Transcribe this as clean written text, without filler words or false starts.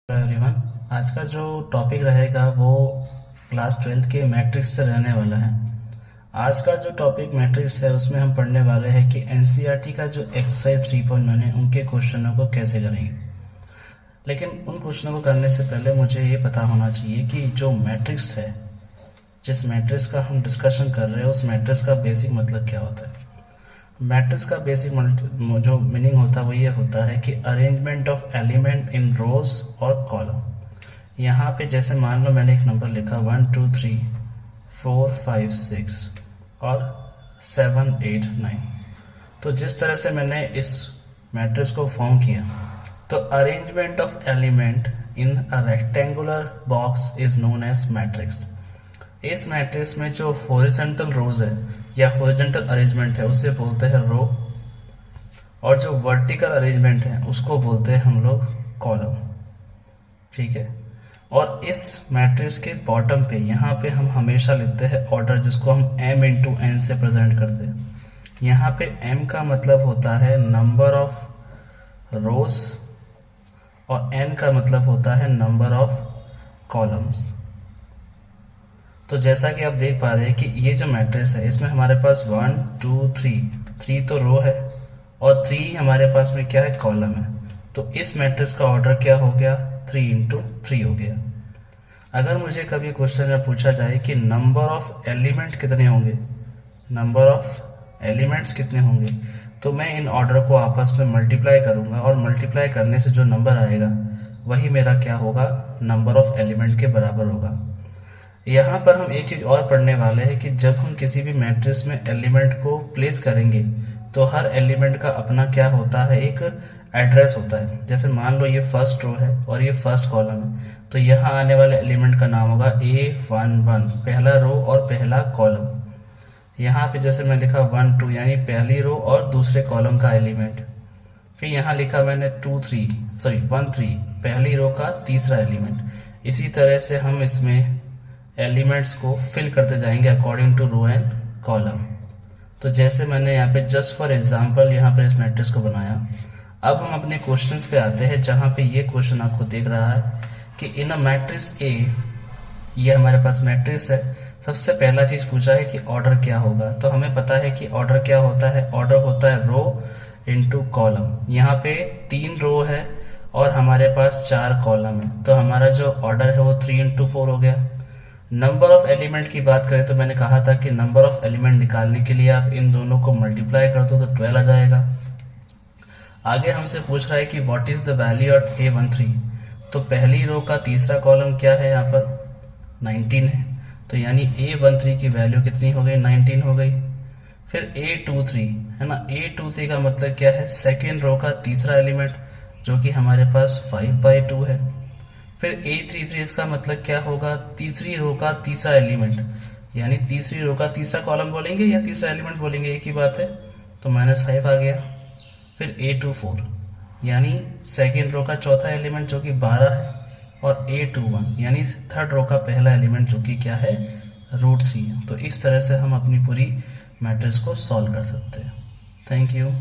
Everyone, आज का जो टॉपिक रहेगा वो क्लास 12th के मैट्रिक्स से रहने वाला है। आज का जो टॉपिक मैट्रिक्स है उसमें हम पढ़ने वाले हैं कि एनसीईआरटी का जो एक्सरसाइज 3.1 है उनके क्वेश्चनों को कैसे करेंगे। लेकिन उन क्वेश्चनों को करने से पहले मुझे ये पता होना चाहिए कि जो मैट्रिक्स है, जिस मैट्रिक्स का हम डिस्कशन कर रहे हैं उस मैट्रिक्स का बेसिक मतलब क्या होता है। मैट्रिक्स का बेसिक जो मीनिंग होता है वो ये होता है कि अरेंजमेंट ऑफ एलिमेंट इन रोज और कॉलम। यहाँ पे जैसे मान लो मैंने एक नंबर लिखा 1 2 3 4 5 6 और 7 8 9। तो जिस तरह से मैंने इस मैट्रिक्स को फॉर्म किया, तो arrangement of element in a rectangular box is known as matrix. इस मैट्रिक्स में जो हॉरिजॉन्टल रोज है या हॉरिजॉन्टल अरेंजमेंट है उसे बोलते हैं रो, और जो वर्टिकल अरेंजमेंट है उसको बोलते हैं हम लोग कॉलम। ठीक है। और इस मैट्रिक्स के बॉटम पे यहाँ पे हम हमेशा लिखते हैं ऑर्डर, जिसको हम m इंटू एन से प्रेजेंट करते हैं। यहाँ पे m का मतलब होता है नंबर ऑफ रोज और n का मतलब होता है नंबर ऑफ कॉलम्स। तो जैसा कि आप देख पा रहे हैं कि ये जो मैट्रिक्स है इसमें हमारे पास 1 2 3 तो रो है और 3 हमारे पास में क्या है, कॉलम है। तो इस मैट्रिक्स का ऑर्डर क्या हो गया, 3 इंटू 3 हो गया। अगर मुझे कभी क्वेश्चन में पूछा जाए कि नंबर ऑफ एलिमेंट कितने होंगे, नंबर ऑफ एलिमेंट्स कितने होंगे, तो मैं इन ऑर्डर को आपस में मल्टीप्लाई करूंगा और मल्टीप्लाई करने से जो नंबर आएगा वही मेरा क्या होगा, नंबर ऑफ एलिमेंट के बराबर होगा। यहाँ पर हम एक चीज़ और पढ़ने वाले हैं कि जब हम किसी भी मैट्रिक्स में एलिमेंट को प्लेस करेंगे तो हर एलिमेंट का अपना क्या होता है, एक एड्रेस होता है। जैसे मान लो ये फर्स्ट रो है और ये फर्स्ट कॉलम है, तो यहाँ आने वाले एलिमेंट का नाम होगा A11, पहला रो और पहला कॉलम। यहाँ पे जैसे मैं लिखा 1 2 यानी पहली रो और दूसरे कॉलम का एलिमेंट। फिर यहाँ लिखा मैंने 1 3 पहली रो का तीसरा एलिमेंट। इसी तरह से हम इसमें एलिमेंट्स को फिल करते जाएंगे according to row and column. तो जैसे मैंने यहाँ पे जस्ट फॉर एग्जांपल यहाँ पर इस मैट्रिक्स को बनाया। अब हम अपने क्वेश्चंस पे आते हैं, जहाँ पे ये क्वेश्चन आपको देख रहा है कि इन अ मैट्रिक्स ए, ये हमारे पास मैट्रिक्स है। सबसे पहला चीज पूछा है कि ऑर्डर क्या होगा। तो हमें पता है कि ऑर्डर क्या होता है, ऑर्डर होता है रो इंटू कॉलम। यहाँ पे 3 रो है और हमारे पास 4 कॉलम है, तो हमारा जो ऑर्डर है वो 3 इंटू 4 हो गया। नंबर ऑफ एलिमेंट की बात करें तो मैंने कहा था कि नंबर ऑफ एलिमेंट निकालने के लिए आप इन दोनों को मल्टीप्लाई कर दो तो 12 आ जाएगा। आगे हमसे पूछ रहा है कि what is the value of A13। तो पहली रो का तीसरा कॉलम क्या है, यहाँ पर 19 है, तो यानी A13 की वैल्यू कितनी हो गई, 19 हो गई। फिर A23 है ना, A23 का मतलब क्या है, सेकेंड रो का तीसरा एलिमेंट जो कि हमारे पास 5/2 है। फिर A33 इसका मतलब क्या होगा, तीसरी रो का तीसरा एलिमेंट, यानी तीसरी रो का तीसरा कॉलम बोलेंगे या तीसरा एलिमेंट बोलेंगे, एक ही बात है, तो -5 आ गया। फिर A24 यानी सेकेंड रो का चौथा एलिमेंट जो कि 12 है, और A21 यानी थर्ड रो का पहला एलिमेंट जो कि क्या है, √3 है। तो इस तरह से हम अपनी पूरी मैट्रिक्स को सॉल्व कर सकते हैं। Thank you.